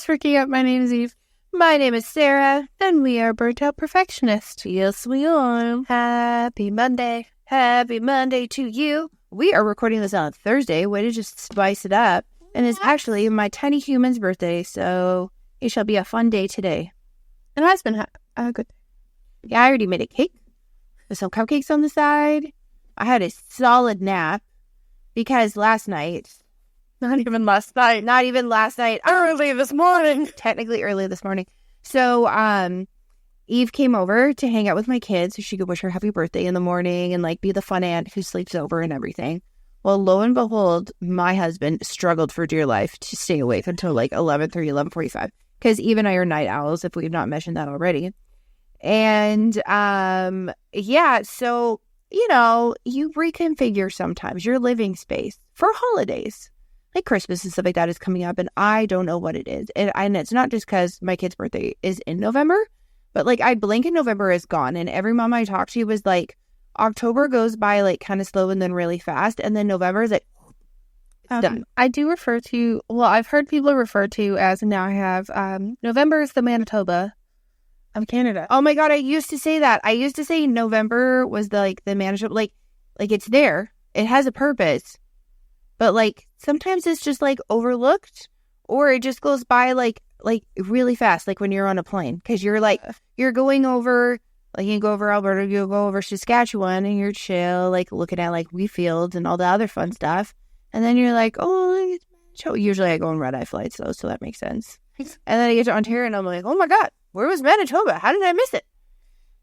for waking up. My name is Eve. My name is Sarah. And we are Burnt Out Perfectionist. Yes, we are. Happy Monday. Happy Monday to you. We are recording this on Thursday. Way to just spice it up. And it's actually my tiny human's birthday, so it shall be a fun day today. It has been a good day. Yeah, I already made a cake with some cupcakes on the side. I had a solid nap because last night... Not even last night. Early this morning. Technically early this morning. So, Eve came over to hang out with my kids so she could wish her happy birthday in the morning and, like, be the fun aunt who sleeps over and everything. Well, lo and behold, my husband struggled for dear life to stay awake until, like, 11:30, 11:45. Because Eve and I are night owls, if we've not mentioned that already. And, yeah, so, you know, you reconfigure sometimes your living space for holidays. Like Christmas and stuff like that is coming up, and I don't know what it is. And it's not just because my kid's birthday is in November, but like I blink and November is gone. And every mom I talk to was like, October goes by like kind of slow and then really fast, and then November is like done. I do refer to, well, I've heard people refer to as, and now I have, November is the Manitoba of Canada. Oh my God, I used to say that. I used to say November was the Manitoba, like it's there. It has a purpose. But, like, sometimes it's just, like, overlooked, or it just goes by, like really fast, like when you're on a plane. Because you're, like, you're going over, like, you go over Alberta, you go over Saskatchewan, and you're chill, like, looking at, like, wheat fields and all the other fun stuff. And then you're like, oh, usually I go on red-eye flights, though, so that makes sense. And then I get to Ontario, and I'm like, oh, my God, where was Manitoba? How did I miss it?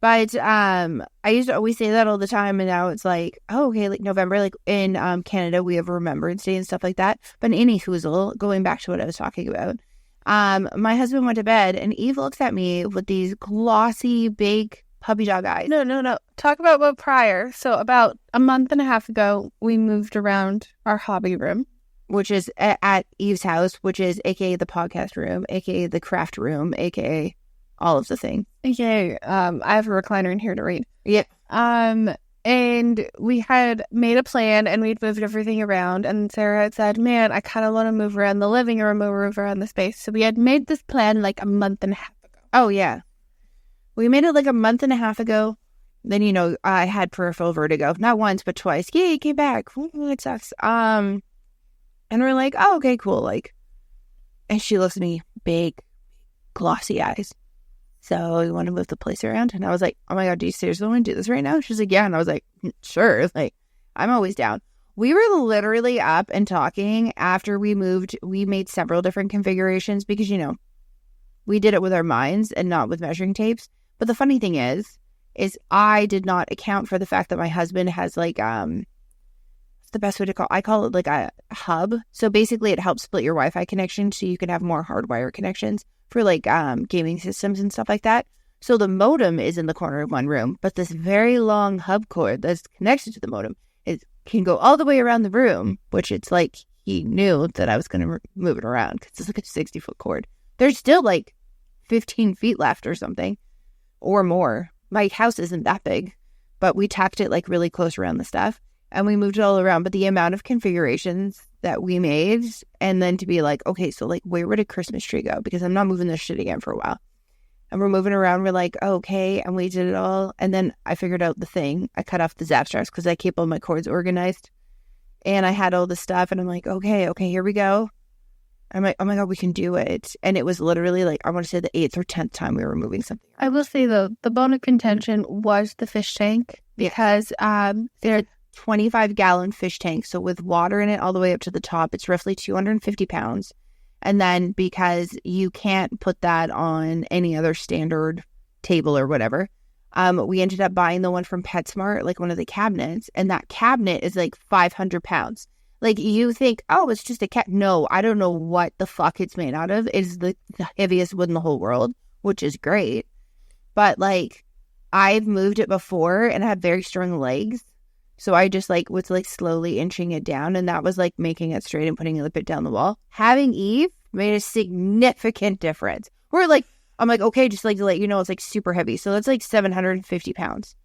But I used to always say that all the time, and now it's like, oh, okay, like November, like in Canada, we have Remembrance Day and stuff like that. But in any hoozle, going back to what I was talking about, my husband went to bed, and Eve looks at me with these glossy, big puppy dog eyes. No. Talk about what prior. So about a month and a half ago, we moved around our hobby room. Which is at Eve's house, which is a.k.a. the podcast room, a.k.a. the craft room, a.k.a. all of the things. Okay, I have a recliner in here to read. Yep. And we had made a plan, and we'd moved everything around, and Sarah had said, man, I kind of want to move around the living room, move around the space. So we had made this plan like a month and a half ago. Oh, yeah. We made it like a month and a half ago. Then, you know, I had peripheral vertigo. Not once, but twice. Yeah, it came back. Ooh, it sucks. And we're like, oh, okay, cool. Like, and she looks at me, big, glossy eyes. So we want to move the place around. And I was like, oh my God, do you seriously want to do this right now? She's like, yeah. And I was like, sure. Like, I'm always down. We were literally up and talking after we moved. We made several different configurations because, you know, we did it with our minds and not with measuring tapes. But the funny thing is I did not account for the fact that my husband has like, what's the best way to I call it like a hub. So basically it helps split your Wi-Fi connection so you can have more hardwire connections for like gaming systems and stuff like that. So the modem is in the corner of one room, but this very long hub cord that's connected to the modem can go all the way around the room, which it's like he knew that I was going to move it around because it's like a 60-foot cord. There's still like 15 feet left or something or more. My house isn't that big, but we tacked it like really close around the stuff and we moved it all around. But the amount of configurations that we made, and then to be like, okay, so like where would a Christmas tree go? Because I'm not moving this shit again for a while. And we're moving around, we're like, oh, okay, and we did it all. And then I figured out the thing. I cut off the zap straps because I keep all my cords organized. And I had all the stuff, and I'm like, okay, here we go. I'm like, oh my God, we can do it. And it was literally like, I want to say the 8th or 10th time we were moving something around. I will say though, the bone of contention was the fish tank because they're 25-gallon fish tank. So with water in it all the way up to the top, it's roughly 250 pounds. And then because you can't put that on any other standard table or whatever, we ended up buying the one from PetSmart, like one of the cabinets. And that cabinet is like 500 pounds. Like you think, oh, it's just a cat. No, I don't know what the fuck it's made out of. It's the heaviest wood in the whole world, which is great. But like I've moved it before and I have very strong legs. So I just like was like slowly inching it down, and that was like making it straight and putting it down the wall. Having Eve made a significant difference. We're like, I'm like, okay, just like to let you know, it's like super heavy. So that's like 750 pounds.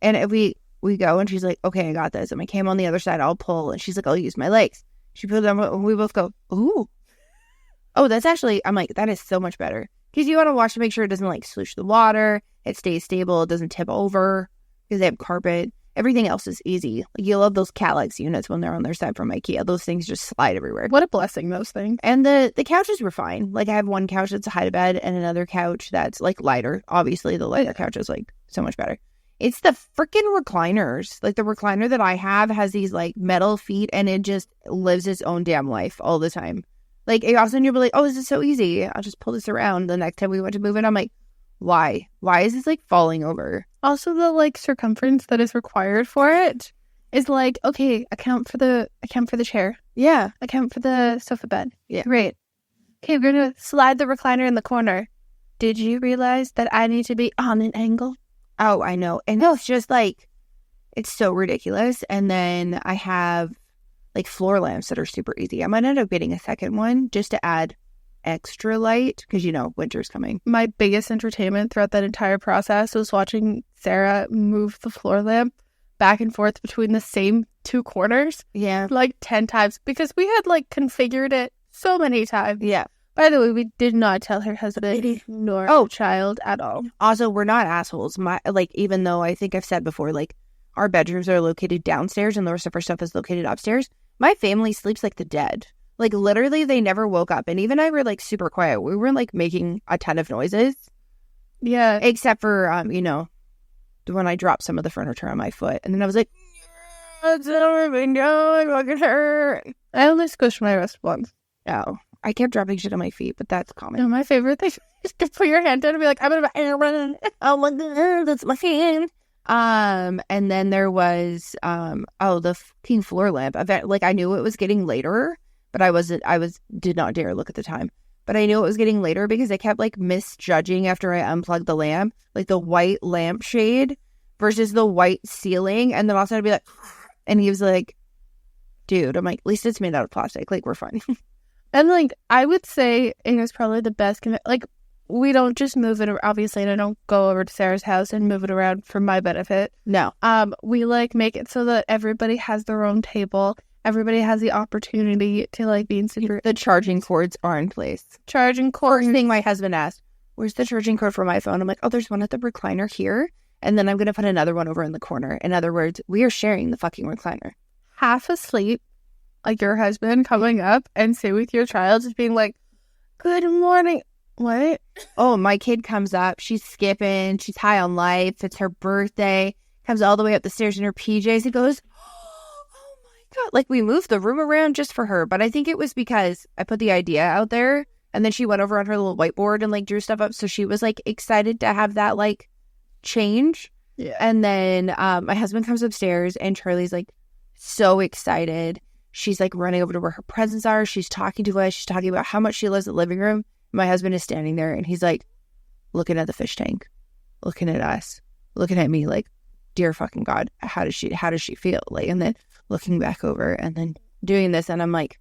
And if we go and she's like, okay, I got this. And I came on the other side, I'll pull. And she's like, I'll use my legs. She put it on, and we both go, ooh, Oh, that's actually, I'm like, that is so much better. Because you want to watch to make sure it doesn't like sloosh the water, it stays stable, it doesn't tip over, because they have carpet. Everything else is easy. Like, you love those Kallax units when they're on their side from IKEA. Those things just slide everywhere. What a blessing, those things. And the couches were fine. Like, I have one couch that's a hide-a-bed and another couch that's like lighter. Obviously, the lighter couch is like so much better. It's the freaking recliners. Like, the recliner that I have has these like metal feet and it just lives its own damn life all the time. Like, all of a sudden you'll be like, oh, this is so easy. I'll just pull this around. The next time we went to move it, I'm like, why? Why is this like falling over? Also, the like circumference that is required for it is like, okay, account for the chair. Yeah. Account for the sofa bed. Yeah. Great. Okay, we're gonna slide the recliner in the corner. Did you realize that I need to be on an angle? Oh, I know. And no, it's just like, it's so ridiculous. And then I have like floor lamps that are super easy. I might end up getting a second one just to add extra light because, you know, winter's coming. My biggest entertainment throughout that entire process was watching Sarah move the floor lamp back and forth between the same two corners. Yeah. Like 10 times because we had like configured it so many times. Yeah. By the way, we did not tell her husband nor child at all. Also, we're not assholes. Even though I think I've said before, like, our bedrooms are located downstairs and the rest of our stuff is located upstairs. My family sleeps like the dead. Like, literally, they never woke up. And even I were, like, super quiet. We weren't, like, making a ton of noises. Yeah. Except for, when I dropped some of the furniture on my foot. And then I was like, it's everything doing, look at her. I only squished my wrist once. Oh. I kept dropping shit on my feet, but that's common. No, my favorite thing is to put your hand down and be like, I'm going to... Oh my God, that's my hand. And then there was, the fucking floor lamp. Like, I knew it was getting later, but did not dare look at the time. But I knew it was getting later because I kept, like, misjudging after I unplugged the lamp, like, the white lampshade versus the white ceiling. And then also I'd be like, and he was like, dude, I'm like, at least it's made out of plastic. Like, we're fine. And, like, I would say it was probably the best, like, we don't just move it, obviously, and I don't go over to Sarah's house and move it around for my benefit. No. We, like, make it so that everybody has their own table. Everybody has the opportunity to, like, be in secret. The charging cords are in place. Charging cords. First thing my husband asked, where's the charging cord for my phone? I'm like, oh, there's one at the recliner here, and then I'm going to put another one over in the corner. In other words, we are sharing the fucking recliner. Half asleep. Like your husband coming up and sit with your child just being like, good morning. What? Oh, my kid comes up. She's skipping. She's high on life. It's her birthday. Comes all the way up the stairs in her PJs and goes, oh my God. Like, we moved the room around just for her. But I think it was because I put the idea out there and then she went over on her little whiteboard and like drew stuff up. So she was like excited to have that like change. Yeah. And then my husband comes upstairs and Charlie's like so excited. She's like running over to where her presents are. She's talking to us. She's talking about how much she loves the living room. My husband is standing there and he's like looking at the fish tank, looking at us, looking at me like, dear fucking God, how does she feel? Like, and then looking back over and then doing this. And I'm like,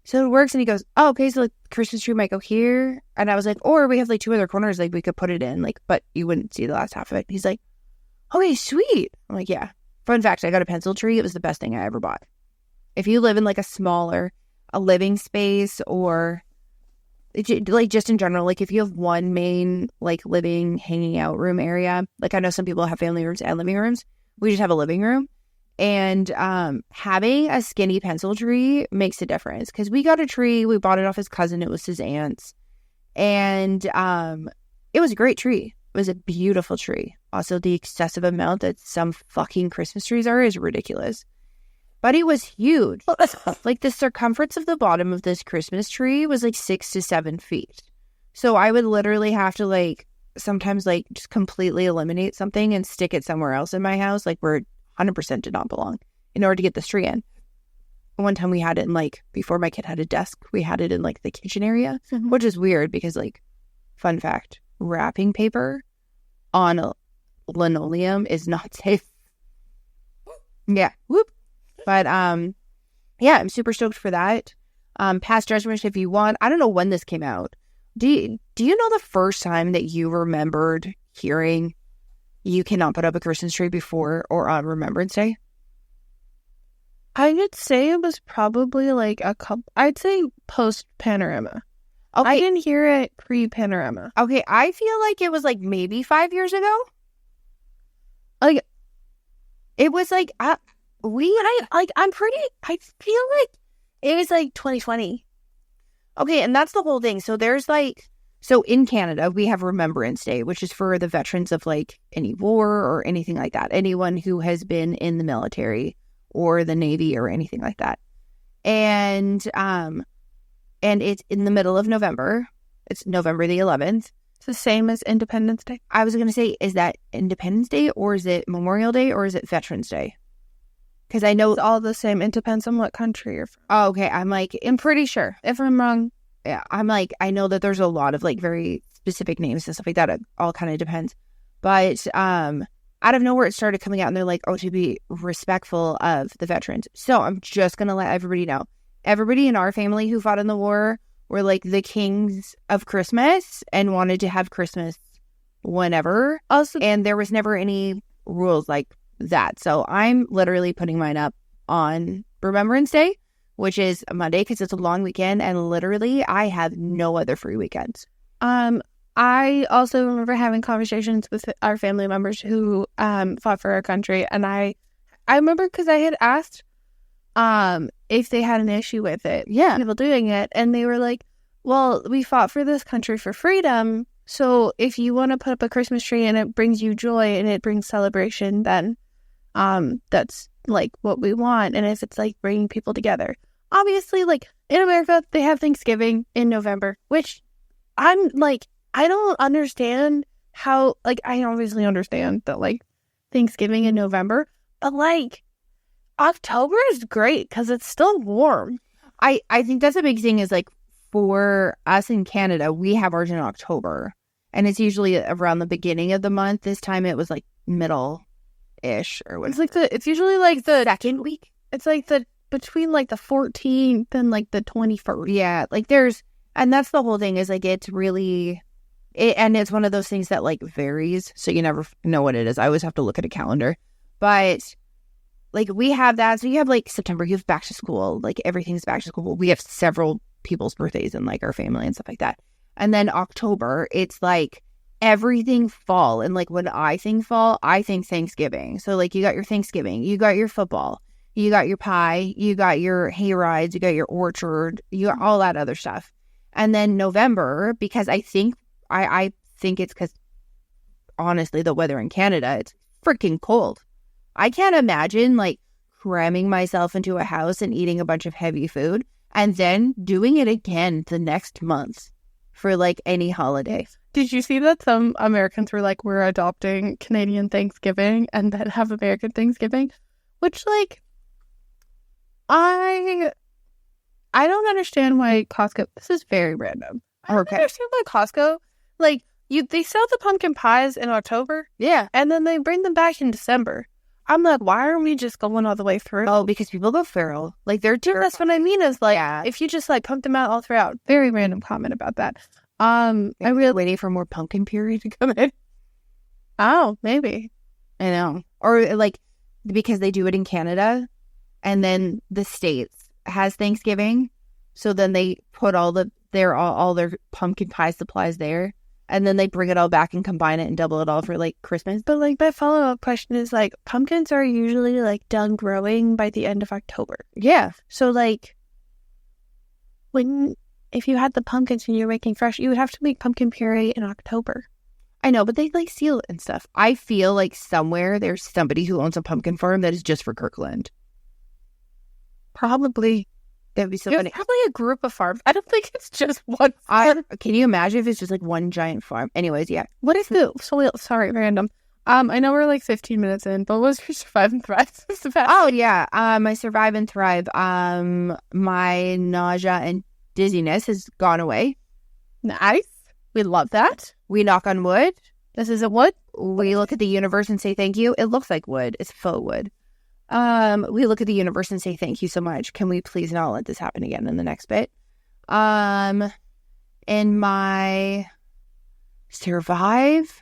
so it works. And he goes, oh, okay. So like Christmas tree might go here. And I was like, or we have like two other corners, like we could put it in, like, but you wouldn't see the last half of it. He's like, okay, sweet. I'm like, yeah. Fun fact, I got a pencil tree. It was the best thing I ever bought. If you live in like a living space or like just in general, like if you have one main like living hanging out room area, like I know some people have family rooms and living rooms. We just have a living room. And having a skinny pencil tree makes a difference because we got a tree. We bought it off his cousin. It was his aunt's. And it was a great tree. It was a beautiful tree. Also, the excessive amount that some fucking Christmas trees are is ridiculous. But it was huge. Like the circumference of the bottom of this Christmas tree was like 6 to 7 feet. So I would literally have to like sometimes like just completely eliminate something and stick it somewhere else in my house, like where it 100% did not belong, in order to get this tree in. One time we had it in like, before my kid had a desk, we had it in like the kitchen area, which is weird because like, fun fact, wrapping paper on a linoleum is not safe. Yeah. Whoop. But, yeah, I'm super stoked for that. Pass judgment if you want. I don't know when this came out. Do you know the first time that you remembered hearing you cannot put up a Christmas tree before or on Remembrance Day? I would say it was probably like a couple. I'd say post Panorama. Okay. I didn't hear it pre Panorama. Okay, I feel like it was like maybe 5 years ago. Like It was like I feel like it was like 2020. okay, and that's the whole thing. So there's like, so in Canada, we have Remembrance Day, which is for the veterans of like any war or anything like that. Anyone who has been in the military or the Navy or anything like that. And it's in the middle of November. It's November the 11th. It's the same as Independence Day. I was going to say, is that Independence Day or is it Memorial Day or is it Veterans Day? Because I know It's all the same. It depends on what country you're from. oh, okay. I'm pretty sure. If I'm wrong, Yeah, I'm like, I know that there's a lot of like very specific names and stuff like that. It all kind of depends. But out of nowhere, it started coming out and they're like, oh, to be respectful of the veterans. So I'm just going to let everybody know. Everybody in our family who fought in the war were like the kings of Christmas and wanted to have Christmas whenever. also And there was never any rules like that. So I'm literally putting mine up on Remembrance Day, which is a Monday because it's a long weekend. And literally, I have no other free weekends. I also remember having conversations with our family members who fought for our country, and I remember because I had asked if they had an issue with it, Yeah. people doing it, and they were like, well, we fought for this country for freedom, so if you want to put up a Christmas tree and it brings you joy and it brings celebration, then that's like what we want. And if it's like bringing people together, obviously, like in America they have Thanksgiving in November, which I'm like, I don't understand how, like, I obviously understand that like Thanksgiving in November, but like October is great because it's still warm. I think that's a big thing is like for us in Canada, we have ours in October and it's usually around the beginning of the month. This time it was like middle-ish or what. It's usually like the second week. It's like the between like the 14th and like the 21st. Yeah, like and that's the whole thing is like it's really, and it's one of those things that like varies. So you never know what it is. I always have to look at a calendar. But like we have that. So you have like September, you have back to school. Like everything's back to school. We have several people's birthdays in like our family and stuff like that. And then October, it's like everything fall. And like when I think fall, I think Thanksgiving. So like you got your Thanksgiving, you got your football, you got your pie, you got your hay rides, you got your orchard, you got all that other stuff. And then November, because I think it's because honestly, the weather in Canada, it's freaking cold. I can't imagine like cramming myself into a house and eating a bunch of heavy food and then doing it again the next month for like any holiday. Did you see that some Americans were like, we're adopting Canadian Thanksgiving and then have American Thanksgiving? Which like, I don't understand why Costco, this is very random. I don't understand why Costco, like, they sell the pumpkin pies in October. Yeah. And then they bring them back in December. I'm like, why aren't we just going all the way through? Oh, because people go feral. Like, that's what I mean is like, Yeah. if you just like pump them out all throughout. Very random comment about that. I'm really waiting for more pumpkin puree to come in. Oh, maybe. I know. Or like, because they do it in Canada and then the States has Thanksgiving. So then they put all their pumpkin pie supplies there. And then they bring it all back and combine it and double it all for like Christmas. But like my follow-up question is like pumpkins are usually like done growing by the end of October. Yeah. So like if you had the pumpkins and you're making fresh, you would have to make pumpkin puree in October. I know, but they like seal it and stuff. I feel like somewhere there's somebody who owns a pumpkin farm that is just for Kirkland. Probably. That'd be so There's funny. probably a group of farms. I don't think it's just one farm. Can you imagine if it's just like one giant farm? Anyways, yeah. What is the soil? Sorry, random. I know we're like 15 minutes in, but what was your survive and thrive? Oh yeah. My survive and thrive. My nausea and dizziness has gone away. Nice. We love that. We knock on wood. This isn't wood. We look at the universe and say thank you. It looks like wood. It's faux wood. We look at the universe and say, thank you so much. Can we please not let this happen again in the next bit? In my survive,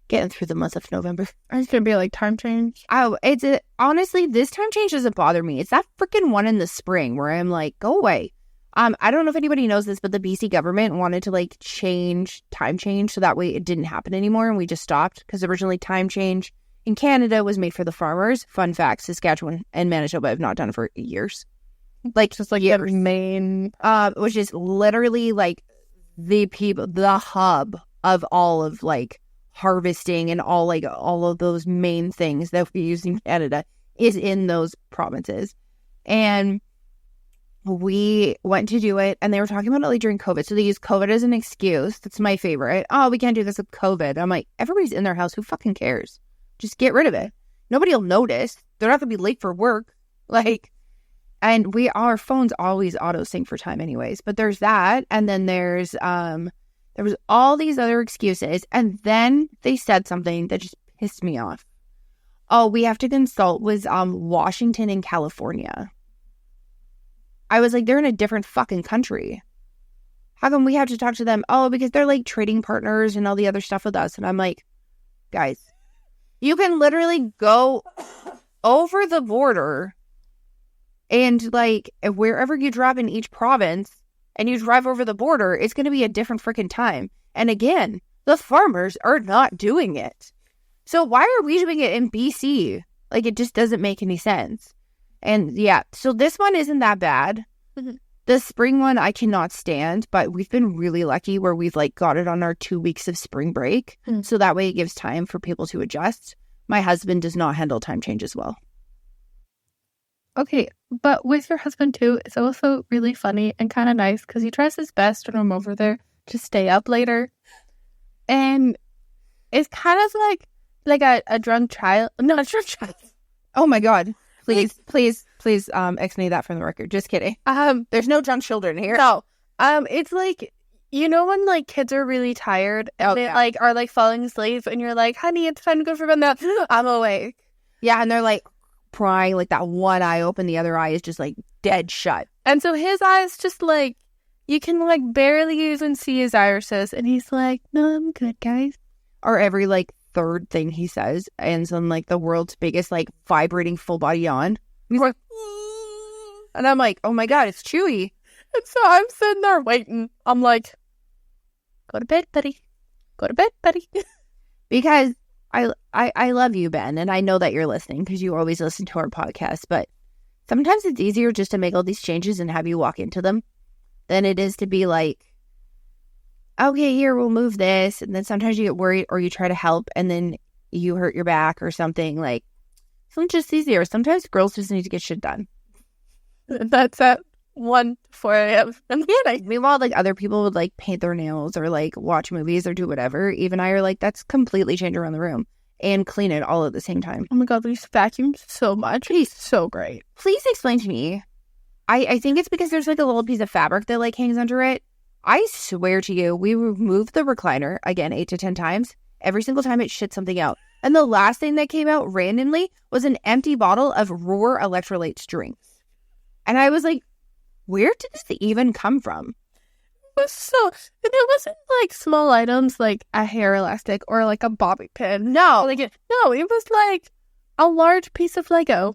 getting through the month of November. It's gonna be like time change. Oh, honestly, this time change doesn't bother me. It's that freaking one in the spring where I'm like, go away. I don't know if anybody knows this, but the BC government wanted to like time change so that way it didn't happen anymore, and we just stopped because originally time change in Canada was made for the farmers. Fun fact: Saskatchewan and Manitoba have not done it for years. Like Just like years. the main, Which is literally like the hub of all of like harvesting and all of those main things that we use in Canada is in those provinces. And we went to do it, and they were talking about it like during COVID. So they use COVID as an excuse. That's my favorite. Oh, we can't do this with COVID. I'm like, everybody's in their house. Who fucking cares? Just get rid of it. Nobody will notice. They're not going to be late for work. Like, and our phones always auto sync for time anyways. But there's that. And then there was all these other excuses. And then they said something that just pissed me off. Oh, we have to consult with Washington and California. I was like, they're in a different fucking country. How come we have to talk to them? Oh, because they're like trading partners and all the other stuff with us. And I'm like, guys, you can literally go over the border and like wherever you drive in each province and you drive over the border, it's going to be a different freaking time. And again, the farmers are not doing it. So why are we doing it in BC? Like, it just doesn't make any sense. And yeah, so this one isn't that bad. Mm-hmm. The spring one I cannot stand, but we've been really lucky where we've like got it on our 2 weeks of spring break. Mm-hmm. So that way it gives time for people to adjust. My husband does not handle time changes well. Okay, but with your husband too, it's also really funny and kind of nice because he tries his best when I'm over there to stay up later. And it's kind of like a drunk child. No, a drunk child. Oh my God. Please, explain that from the record. Just kidding. There's no drunk children here. No. It's like, you know when like kids are really tired and they like are like falling asleep and you're like, honey, it's time to go for bed now. I'm awake. Yeah, and they're like crying, like that one eye open, the other eye is just like dead shut. And so his eyes just like, you can like barely even see his irises, and he's like, no, I'm good, guys. Or every like third thing he says ends on like the world's biggest like vibrating full body yawn. He's like, and I'm like, oh my God, it's Chewy. And so I'm sitting there waiting. I'm like, go to bed, buddy. Go to bed, buddy. Because I love you, Ben, and I know that you're listening because you always listen to our podcast, but sometimes it's easier just to make all these changes and have you walk into them than it is to be like, okay, here, we'll move this. And then sometimes you get worried or you try to help and then you hurt your back or something. Like, it's just easier. Sometimes girls just need to get shit done. That's at 1 to 4 a.m. Meanwhile, like other people would like paint their nails or like watch movies or do whatever. Even I are like, that's completely change around the room and clean it all at the same time. Oh my God, we used to vacuum so much. He's so great. Please explain to me. I think it's because there's like a little piece of fabric that like hangs under it. I swear to you, we removed the recliner, again, 8 to 10 times. Every single time it shit something out. And the last thing that came out randomly was an empty bottle of Roar electrolytes drinks. And I was like, where did this even come from? It wasn't like small items like a hair elastic or like a bobby pin. No. It was like a large piece of Lego.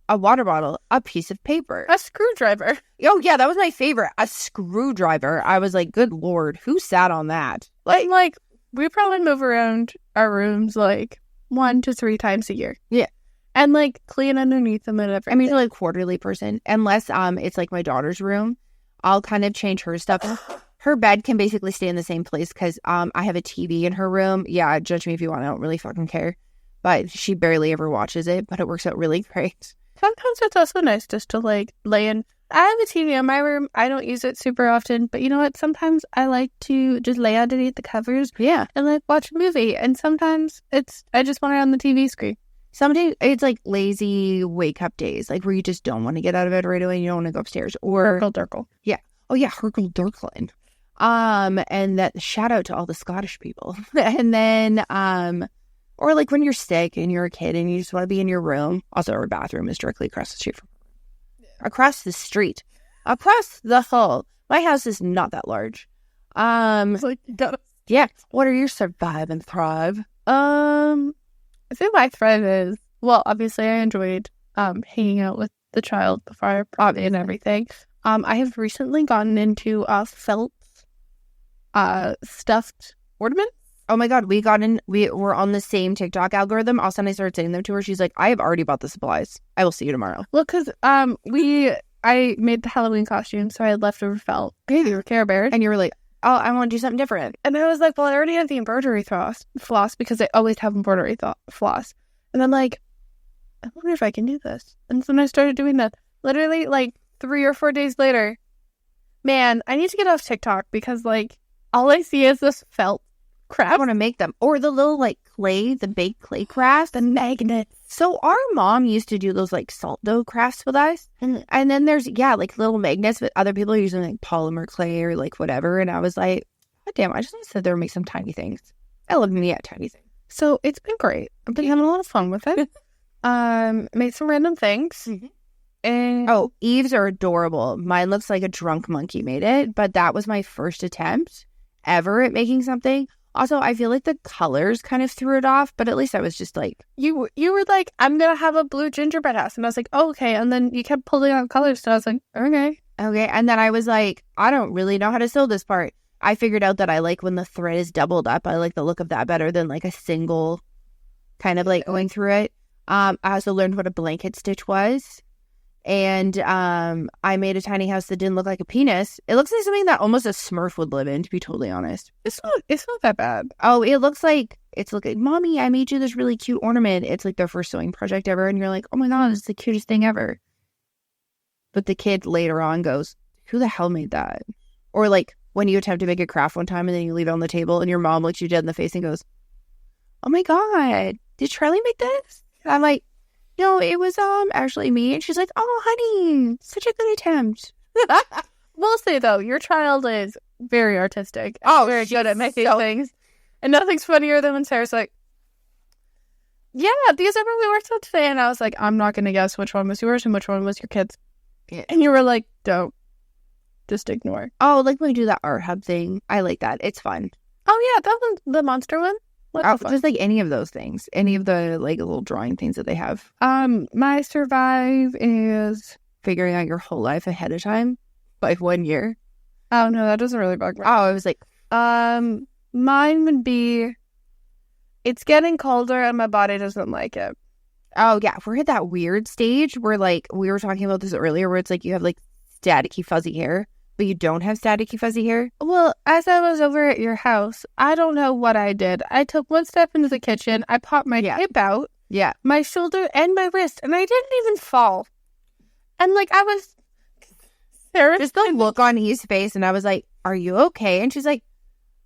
A water bottle, a piece of paper, a screwdriver. Oh yeah, that was my favorite. A screwdriver. I was like, good Lord, who sat on that? Like we probably move around our rooms like 1 to 3 times a year. Yeah. And like clean underneath them and everything. I'm usually a quarterly person, unless it's like my daughter's room. I'll kind of change her stuff. Her bed can basically stay in the same place because I have a TV in her room. Yeah, judge me if you want. I don't really fucking care. But she barely ever watches it, but it works out really great. Sometimes it's also nice just to like lay in. I have a TV in my room. I don't use it super often, but you know what? Sometimes I like to just lay underneath the covers. Yeah. And like watch a movie. And sometimes I just want it on the TV screen. Sometimes it's like lazy wake up days, like where you just don't want to get out of bed right away and you don't want to go upstairs. Or Hurkle-durkle. Yeah. Oh yeah, Hurkle-durkling. And that shout out to all the Scottish people. And then or like when you're sick and you're a kid and you just want to be in your room. Also, our bathroom is directly across the street from across the street. Across the hall. My house is not that large. It's like you gotta Yeah. What are your survive and thrive? I think my thread is, well, obviously I enjoyed hanging out with the child before I brought in everything. I have recently gotten into felt stuffed ornaments. Oh my God, we were on the same TikTok algorithm. All of a sudden I started saying them to her. She's like, I have already bought the supplies. I will see you tomorrow. Well, because I made the Halloween costume, so I had leftover felt. Hey, they were Care Bears. And you were like, oh, I want to do something different. And I was like, well, I already have the embroidery floss because I always have embroidery floss. And I'm like, I wonder if I can do this. And so then I started doing that. Literally, like 3 or 4 days later, man, I need to get off TikTok because like all I see is this felt crap. I want to make them. Or the little like clay, the baked clay crafts. The magnets. So our mom used to do those like salt dough crafts with us. And then there's, like little magnets, but other people are using like polymer clay or like whatever. And I was like, God damn, I just want to sit there and make some tiny things. I love me at tiny things. So it's been great. I've been having a lot of fun with it. Made some random things. Mm-hmm. And Eve's are adorable. Mine looks like a drunk monkey made it, but that was my first attempt ever at making something. Also, I feel like the colors kind of threw it off, but at least I was just like... You were like, I'm going to have a blue gingerbread house. And I was like, oh, okay. And then you kept pulling out colors. So I was like, okay. Okay. And then I was like, I don't really know how to sew this part. I figured out that I like when the thread is doubled up. I like the look of that better than like a single kind of like going through it. I also learned what a blanket stitch was. And I made a tiny house that didn't look like a penis. It looks like something that almost a Smurf would live in, to be totally honest. It's not that bad. Oh, it looks like, it's looking, Mommy, I made you this really cute ornament. It's like their first sewing project ever. And you're like, oh my God, it's the cutest thing ever. But the kid later on goes, who the hell made that? Or like when you attempt to make a craft one time and then you leave it on the table and your mom looks you dead in the face and goes, oh my God, did Charlie make this? And I'm like, no, it was actually me. And she's like, oh, honey, such a good attempt. We'll say, though, your child is very artistic. Oh, very good at making things. And nothing's funnier than when Sarah's like, yeah, these are what we worked on today. And I was like, I'm not going to guess which one was yours and which one was your kid's. Yeah. And you were like, don't. Just ignore. Oh, like when we do that art hub thing. I like that. It's fun. Oh, yeah, that one, the monster one. Just like any of those things. Any of the like little drawing things that they have. My survive is figuring out your whole life ahead of time. Like 1 year. Oh, no, that doesn't really bug me. Oh, I was like... Mine would be... It's getting colder and my body doesn't like it. Oh, yeah. We're at that weird stage where, like, we were talking about this earlier, where it's like you have, like, staticky fuzzy hair, but you don't have staticky fuzzy hair. Well, as I was over at your house, I don't know what I did. I took one step into the kitchen. I popped my hip out. Yeah. My shoulder and my wrist. And I didn't even fall. And, like, I was... Sarah, just the look on Eve's face, and I was like, are you okay? And she's like,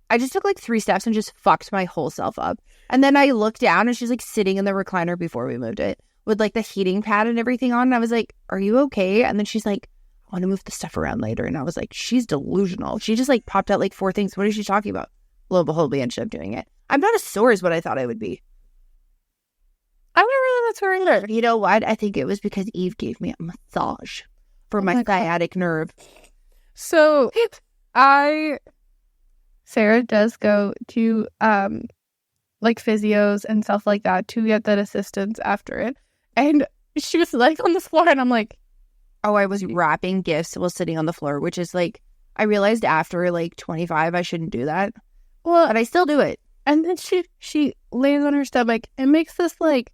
I just took like 3 steps and just fucked my whole self up. And then I looked down and she's like sitting in the recliner before we moved it with like the heating pad and everything on. And I was like, are you okay? And then she's like, I want to move the stuff around later. And I was like, she's delusional. She just like popped out like 4 things. What is she talking about? Lo and behold, we ended up doing it. I'm not as sore as what I thought I would be. I'm not really that sore either. You know what? I think it was because Eve gave me a massage for my sciatic nerve. So Sarah does go to like physios and stuff like that to get that assistance after it. And she was like on the floor and I'm like, oh, I was wrapping gifts while sitting on the floor, which is like, I realized after like 25, I shouldn't do that. Well, but I still do it. And then she lays on her stomach and makes this like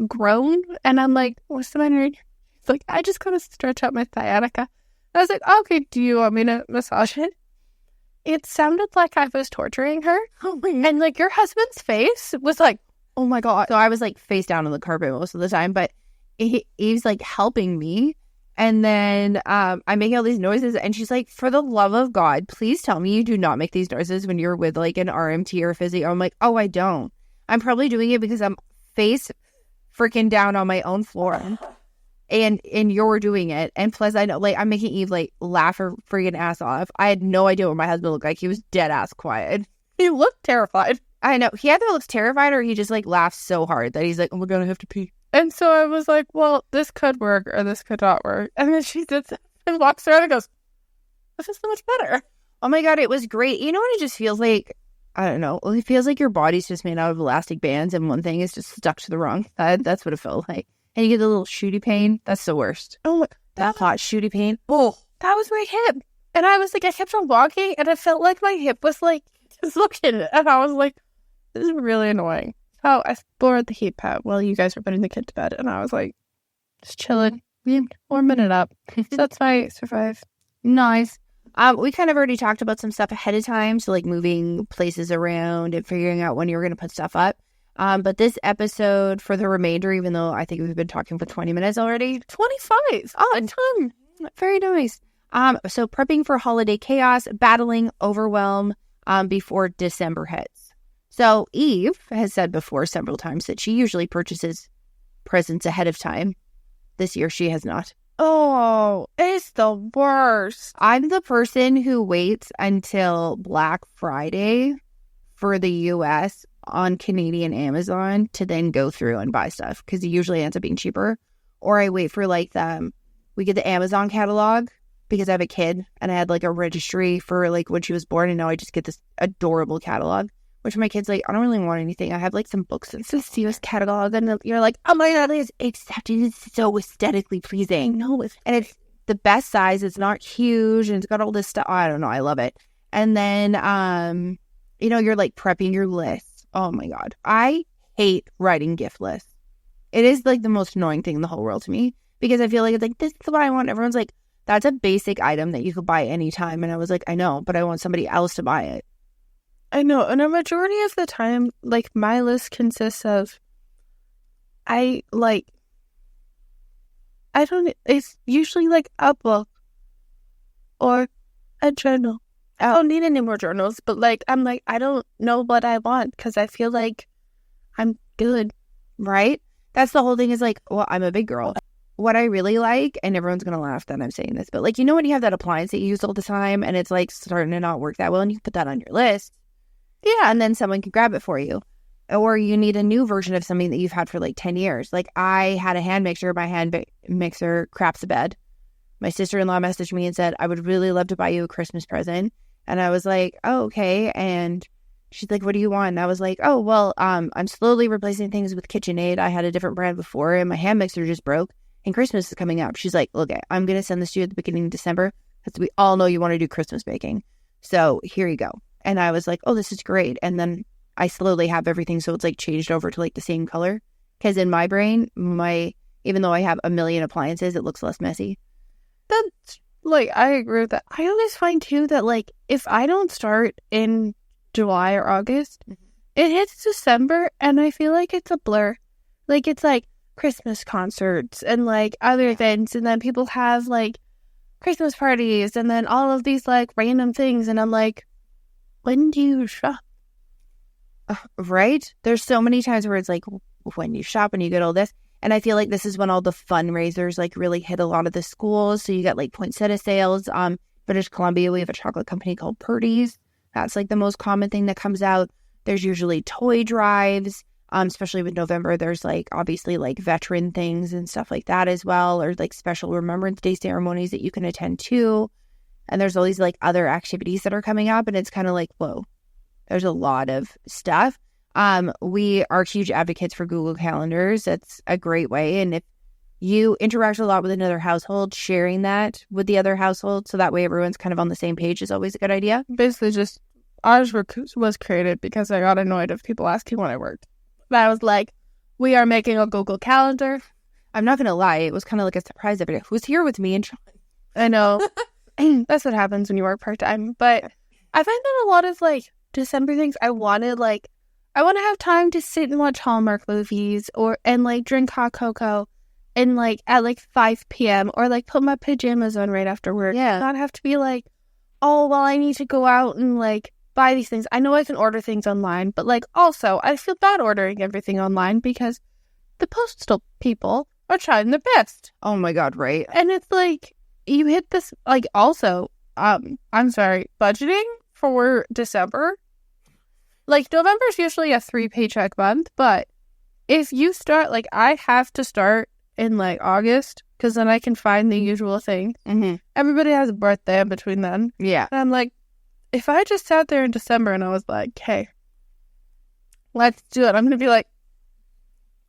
groan. And I'm like, what's the matter? It's like, I just gotta stretch out my sciatica. I was like, okay, do you want me to massage it? It sounded like I was torturing her. And like your husband's face was like, oh my God. So I was like face down on the carpet most of the time, but Eve's like helping me. And then I'm making all these noises and she's like, for the love of God, please tell me you do not make these noises when you're with like an RMT or physio. I'm like, oh, I don't. I'm probably doing it because I'm face freaking down on my own floor. And you're doing it. And plus, I know, like, I'm making Eve, like, laugh her freaking ass off. I had no idea what my husband looked like. He was dead ass quiet. He looked terrified. I know. He either looks terrified or he just, like, laughs so hard that he's like, oh my God, I have to pee. And so I was like, well, this could work or this could not work. And then she sits and walks around and goes, this is so much better. Oh my God, it was great. You know what it just feels like? I don't know. It feels like your body's just made out of elastic bands and one thing is just stuck to the wrong side. That's what it felt like. And you get the little shooty pain. That's the worst. Oh, That hot shooty pain. oh, that was my hip. And I was like, I kept on walking and I felt like my hip was like dislocated. And I was like, this is really annoying. So I bore the heat pad while you guys were putting the kid to bed. And I was like, just chilling, warming it up. So that's my survive. Nice. We kind of already talked about some stuff ahead of time. So like moving places around and figuring out when you're going to put stuff up. But this episode for the remainder, even though I think we've been talking for 20 minutes already. 25. Oh, a ton. Very nice. So prepping for holiday chaos, battling overwhelm before December hits. So Eve has said before several times that she usually purchases presents ahead of time. This year she has not. Oh, it's the worst. I'm the person who waits until Black Friday for the US on Canadian Amazon to then go through and buy stuff because it usually ends up being cheaper. Or I wait for like we get the Amazon catalog because I have a kid and I had like a registry for like when she was born, and now I just get this adorable catalog, which my kid's like, I don't really want anything. I have like some books and some US catalog, and you're like, oh my God, it's accepted. It's so aesthetically pleasing. No, and it's the best size. It's not huge and it's got all this stuff. I don't know. I love it. And then, you're like prepping your list. Oh my God. I hate writing gift lists. It is like the most annoying thing in the whole world to me because I feel like it's like, this is what I want. Everyone's like, that's a basic item that you could buy anytime. And I was like, I know, but I want somebody else to buy it. I know. And a majority of the time, like my list consists of, it's usually like a book or a journal. I don't need any more journals, but like, I'm like, I don't know what I want because I feel like I'm good. Right? That's the whole thing is like, well, I'm a big girl. What I really like, and everyone's going to laugh that I'm saying this, but like, when you have that appliance that you use all the time and it's like starting to not work that well and you put that on your list. Yeah. And then someone can grab it for you. Or you need a new version of something that you've had for like 10 years. Like I had a hand mixer. My hand mixer craps a bed. My sister-in-law messaged me and said, I would really love to buy you a Christmas present. And I was like, oh, okay. And she's like, what do you want? And I was like, oh, well, I'm slowly replacing things with KitchenAid. I had a different brand before and my hand mixer just broke and Christmas is coming up. She's like, okay, I'm going to send this to you at the beginning of December because we all know you want to do Christmas baking. So here you go. And I was like, oh, this is great. And then I slowly have everything. So it's like changed over to like the same color. Because in my brain, even though I have a million appliances, it looks less messy. That's like, I agree with that. I always find too that like, if I don't start in July or August, it hits December and I feel like it's a blur. Like it's like Christmas concerts and like other events. And then people have like Christmas parties and then all of these like random things. And I'm like, when do you shop? Right? There's so many times where it's like, when you shop and you get all this. And I feel like this is when all the fundraisers like really hit a lot of the schools. So you get like poinsettia sales. British Columbia, we have a chocolate company called Purdy's. That's like the most common thing that comes out. There's usually toy drives, especially with November. There's like obviously like veteran things and stuff like that as well, or like special Remembrance Day ceremonies that you can attend to. And there's all these like other activities that are coming up, and it's kind of like, whoa, there's a lot of stuff. We are huge advocates for Google Calendars. That's a great way. And if you interact a lot with another household, sharing that with the other household so that way everyone's kind of on the same page is always a good idea. Basically just ours was created because I got annoyed of people asking when I worked. But I was like, we are making a Google Calendar. I'm not going to lie. It was kind of like a surprise every day. Who's here with me? And Sean? I know. That's what happens when you work part-time. But I find that a lot of like December things, I want to have time to sit and watch Hallmark movies and like drink hot cocoa and like at like 5 p.m. or like put my pajamas on right after work. Yeah. Not have to be like, oh, well, I need to go out and like buy these things. I know I can order things online, but like also I feel bad ordering everything online because the postal people are trying their best. Oh my God, right? And it's like, you hit this, like also, I'm sorry, budgeting for December. Like, November's usually a 3-paycheck month, but if you start, like, I have to start in, like, August, because then I can find the usual thing. Mm-hmm. Everybody has a birthday in between then. Yeah. And I'm like, if I just sat there in December and I was like, hey, let's do it, I'm going to be like,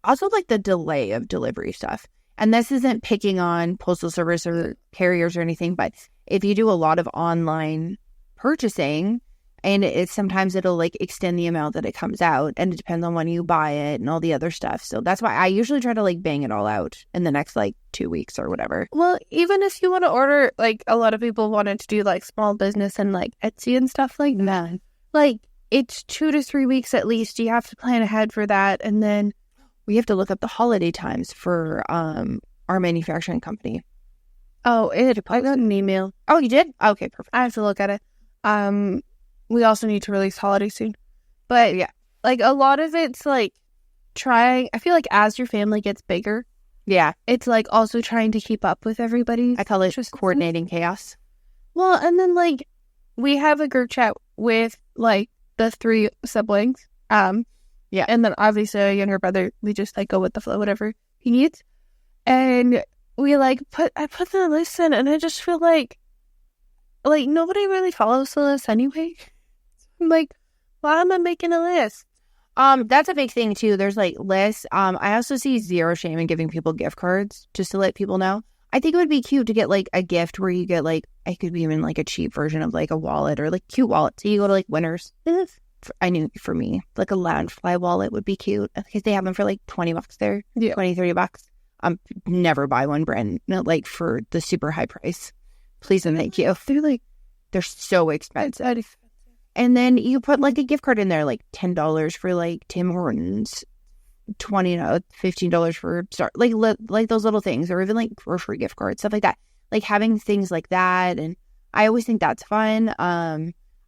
also like the delay of delivery stuff. And this isn't picking on postal service or carriers or anything, but if you do a lot of online purchasing, and it's sometimes it'll like extend the amount that it comes out, and it depends on when you buy it and all the other stuff. So that's why I usually try to like bang it all out in the next like 2 weeks or whatever. well, even if you want to order, like a lot of people wanted to do like small business and like Etsy and stuff like that. Like it's 2 to 3 weeks at least. You have to plan ahead for that. And then we have to look up the holiday times for our manufacturing company. Oh, I got an email. Oh, you did? Okay, perfect. I have to look at it. We also need to release holiday soon. But yeah, like a lot of it's like trying, I feel like as your family gets bigger, yeah, it's like also trying to keep up with everybody. I call it just coordinating chaos. Well, and then like we have a group chat with like the 3 siblings. Yeah. And then obviously a younger brother, we just like go with the flow, whatever he needs. And we like I put the list in, and I just feel like nobody really follows the list anyway. I'm like, why am I making a list? That's a big thing too. There's like lists. I also see zero shame in giving people gift cards just to let people know. I think it would be cute to get like a gift where you get like, it could be even like a cheap version of like a wallet or like cute wallet. So you go to like Winners. I knew for me, like a Loungefly wallet would be cute because they have them for like $20 there, yeah. $20-$30. Never buy one brand like for the super high price. Please and thank you. They're so expensive. And then you put like a gift card in there, like $10 for like Tim Hortons, $15 for Star, like those little things, or even like grocery gift cards, stuff like that. Like having things like that, and I always think that's fun.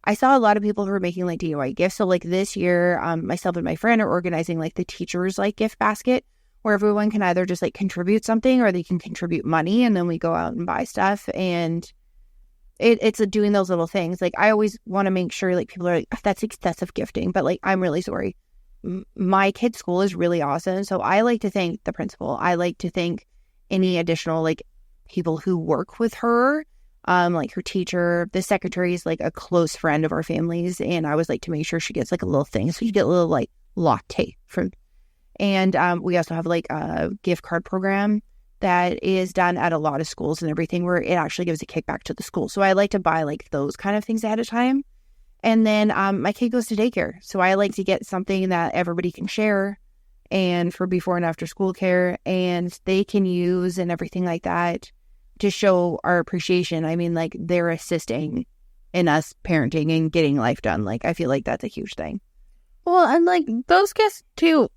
I saw a lot of people who were making like DIY gifts. So like this year, myself and my friend are organizing like the teachers like gift basket, where everyone can either just like contribute something or they can contribute money, and then we go out and buy stuff. And it's doing those little things. Like I always want to make sure like people are like, that's excessive gifting, but like I'm really sorry. My kid's school is really awesome, so I like to thank the principal. I like to thank any additional like people who work with her. Like her teacher, the secretary is like a close friend of our family's, and I always like to make sure she gets like a little thing. So you get a little like latte from, and we also have like a gift card program that is done at a lot of schools and everything, where it actually gives a kickback to the school. So I like to buy like those kind of things ahead of time. And then my kid goes to daycare, so I like to get something that everybody can share, and for before and after school care, and they can use and everything like that, to show our appreciation. I mean, like, they're assisting in us parenting and getting life done. Like, I feel like that's a huge thing. Well, and like those gifts too,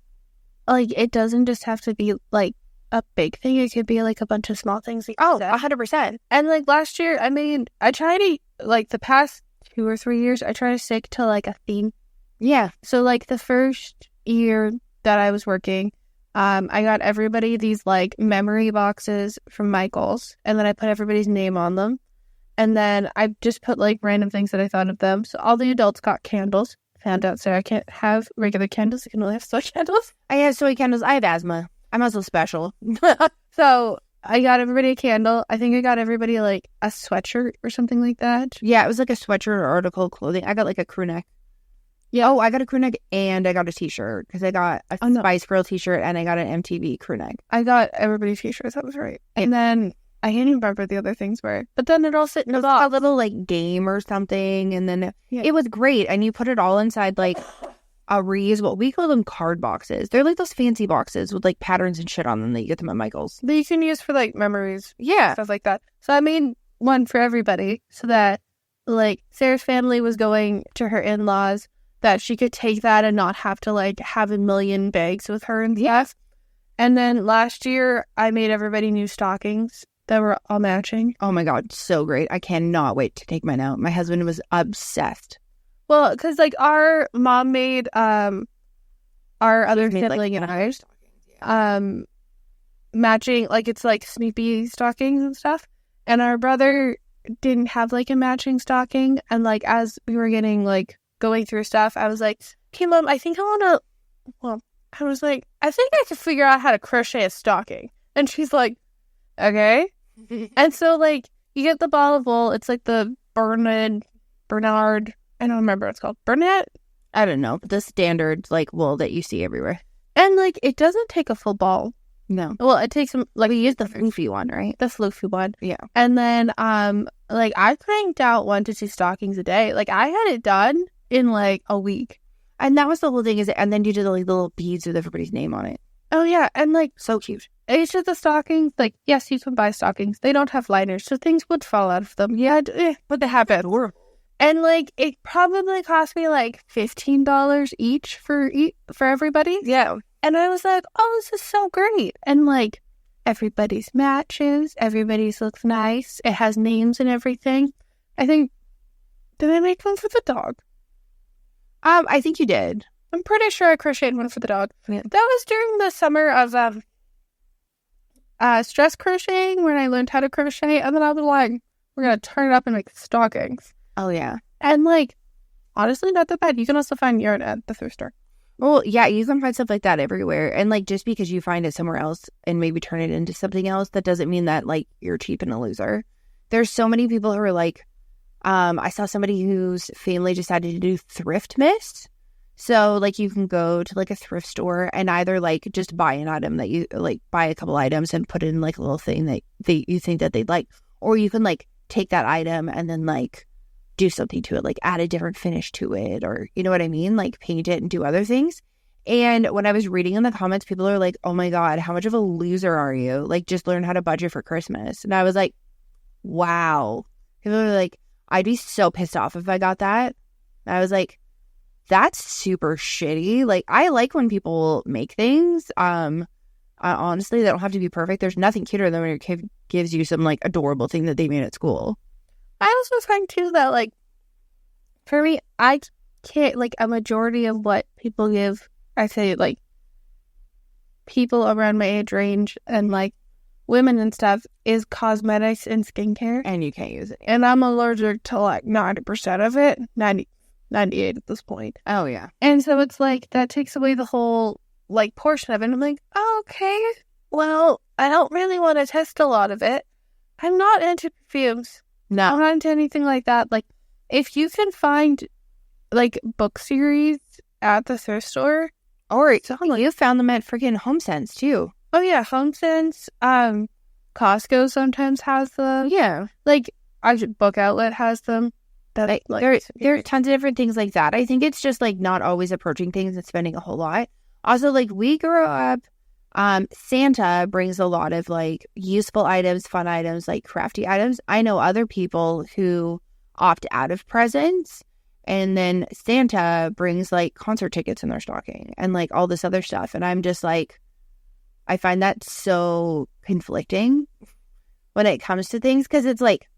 like it doesn't just have to be like a big thing. It could be like a bunch of small things. Like 100%. And like last year, I mean, I try to, like the past 2 or 3 years, I try to stick to like a theme. Yeah. So like the first year that I was working, I got everybody these like memory boxes from Michael's, and then I put everybody's name on them. And then I just put like random things that I thought of them. So all the adults got candles. Found out Sarah can't have regular candles. I can only have soy candles. I have soy candles. I have asthma. I'm also special. So I got everybody a candle. I think I got everybody like a sweatshirt or something like that. Yeah, it was like a sweatshirt or article of clothing. I got like a crew neck. Yeah. Oh, I got a crew neck and I got a t-shirt, because I got a Spice Girl t-shirt and I got an MTV crew neck. I got everybody t-shirts. That was right. And then I can't even remember what the other things were. But then it all sit in a box. A little like game or something, and then it was great. And you put it all inside like a reusable. We call them card boxes. They're like those fancy boxes with like patterns and shit on them that you get them at Michael's. That you can use for like memories. Yeah. Stuff like that. So I made one for everybody, so that like Sarah's family was going to her in-laws, that she could take that and not have to like have a million bags with her and stuff. And then last year I made everybody new stockings that were all matching. Oh my God, so great. I cannot wait to take mine out. My husband was obsessed. Well, because like our mom made our other sibling and ours matching, like it's like Snoopy stockings and stuff. And our brother didn't have like a matching stocking. And like as we were getting like going through stuff, I was like, okay, Mom, I think I think I could figure out how to crochet a stocking. And she's like, okay. And so like you get the ball of wool. It's like the Bernard Bernard. I don't remember what it's called. Burnett? I don't know. The standard, like, wool that you see everywhere. And, like, it doesn't take a full ball. No. Well, it takes some, like, We use the floofy one, right? the floofy one. Yeah. And then, like, I cranked out 1 to 2 stockings a day. Like, I had it done in, like, a week. And that was the whole thing, and then you did the like, little beads with everybody's name on it. Oh, yeah. And, like, So cute. each of the stockings, like, yes, you can buy stockings. They don't have liners, so things would fall out of them. Yeah, but they have it. And, like, it probably cost me, like, $15 each for everybody. Yeah. And I was like, oh, this is so great. And, like, everybody's matches. Everybody's looks nice. It has names and everything. I think, did I make one for the dog? I think you did. I'm pretty sure I crocheted one for the dog. Yeah. That was during the summer of stress crocheting when I learned how to crochet. And then I was like, we're going to turn it up and make stockings. Oh, yeah. And, like, honestly, not that bad. You can also find yarn at the thrift store. Well, yeah, you can find stuff like that everywhere. And, like, just because you find it somewhere else and maybe turn it into something else, that doesn't mean that, like, you're cheap and a loser. There's so many people who are, like, I saw somebody whose family decided to do Thriftmas. So, like, you can go to, like, a thrift store and either, like, just buy an item that you, like, buy a couple items and put in, like, a little thing that you think that they'd like. Or you can, like, take that item and then, like, do something to it, like add a different finish to it, or you know what I mean, like paint it and do other things. And when I was reading in the comments, people are like, oh my god, how much of a loser are you, like just learn how to budget for Christmas. And I was like, wow. People are like, I'd be so pissed off if I got that. I was like, that's super shitty. Like, I like when people make things. Honestly, they don't have to be perfect. There's nothing cuter than when your kid gives you some like adorable thing that they made at school. I also find too that, like, for me, I can't, like, a majority of what people give, I say, like, people around my age range and, like, women and stuff is cosmetics and skincare. And you can't use it. And I'm allergic to, like, 90% of it. 98 at this point. Oh, yeah. And so it's, like, that takes away the whole, like, portion of it. And I'm like, oh, okay, well, I don't really want to test a lot of it. I'm not into perfumes. No. I'm not into anything like that. Like, if you can find, like, book series at the thrift store. Or you found them at freaking HomeSense, too. Oh, yeah, HomeSense. Costco sometimes has them. Yeah. Like, Book Outlet has them. That, like, there are tons of different things like that. I think it's just, like, not always approaching things and spending a whole lot. Also, like, we grew up, Santa brings a lot of, like, useful items, fun items, like, crafty items. I know other people who opt out of presents, and then Santa brings, like, concert tickets in their stocking and, like, all this other stuff. And I'm just, like, I find that so conflicting when it comes to things, because it's, like,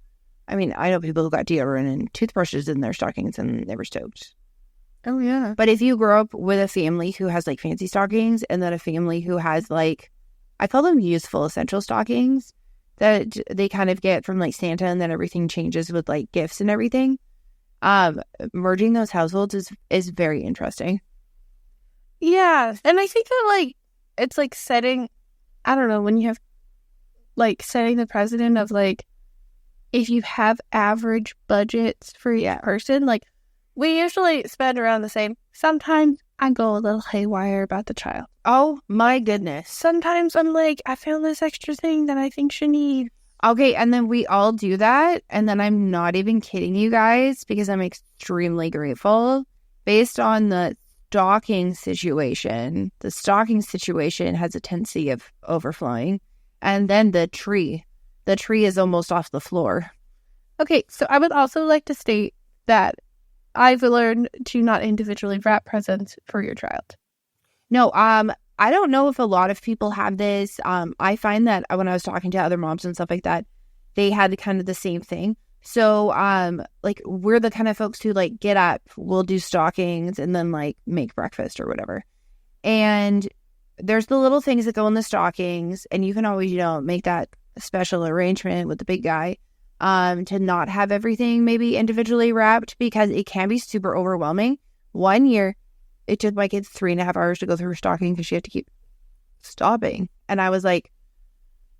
I mean, I know people who got deodorant and toothbrushes in their stockings and they were stoked. Oh, yeah. But if you grow up with a family who has, like, fancy stockings and then a family who has, like, I call them useful essential stockings that they kind of get from, like, Santa, and then everything changes with, like, gifts and everything, merging those households is very interesting. Yeah. And I think that, like, it's, like, setting, I don't know, when you have, like, setting the precedent of, like, if you have average budgets for each person, like, we usually spend around the same. Sometimes I go a little haywire about the child. Oh, my goodness. Sometimes I'm like, I found this extra thing that I think she needs. Okay, and then we all do that, and then I'm not even kidding you guys, because I'm extremely grateful. Based on the stocking situation has a tendency of overflowing. And then the tree is almost off the floor. Okay, so I would also like to state that I've learned to not individually wrap presents for your child. No, I don't know if a lot of people have this. I find that when I was talking to other moms and stuff like that, they had kind of the same thing. So, like, we're the kind of folks who, like, get up, we'll do stockings, and then, like, make breakfast or whatever. And there's the little things that go in the stockings, and you can always, you know, make that special arrangement with the big guy, to not have everything maybe individually wrapped, because it can be super overwhelming. One year, it took my kids 3.5 hours to go through her stocking because she had to keep stopping. And I was like,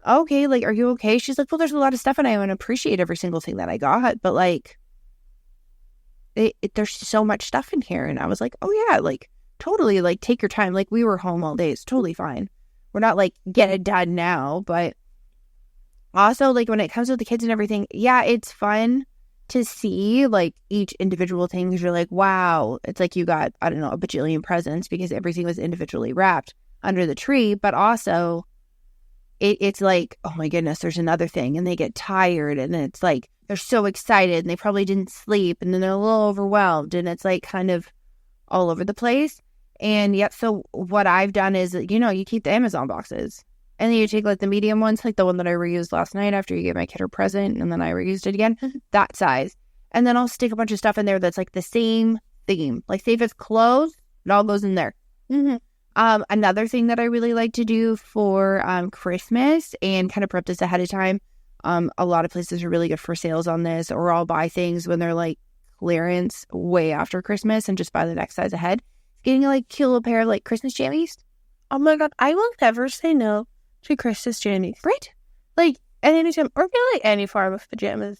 okay, like, are you okay? She's like, well, there's a lot of stuff and I want to appreciate every single thing that I got. But, like, there's so much stuff in here. And I was like, oh yeah, like totally, like take your time. Like we were home all day. It's totally fine. We're not like get it done now. But also like when it comes with the kids and everything, yeah, it's fun to see like each individual thing because you're like, wow, it's like you got, I don't know, a bajillion presents because everything was individually wrapped under the tree. But also it's like, oh my goodness, there's another thing. And they get tired and it's like, they're so excited and they probably didn't sleep and then they're a little overwhelmed and it's like kind of all over the place. And yep, so what I've done is, you know, you keep the Amazon boxes and then you take like the medium ones, like the one that I reused last night after you gave my kid her present and then I reused it again, that size. And then I'll stick a bunch of stuff in there that's like the same theme. Like say if it's clothes, it all goes in there. Mm-hmm. Another thing that I really like to do for Christmas and kind of prep this ahead of time, a lot of places are really good for sales on this, or I'll buy things when they're like clearance way after Christmas and just buy the next size ahead. Getting a like cute little pair of like Christmas jammies. Oh my God, I will never say no to Christmas jammies. Right? Like at any time, or really any form of pajamas.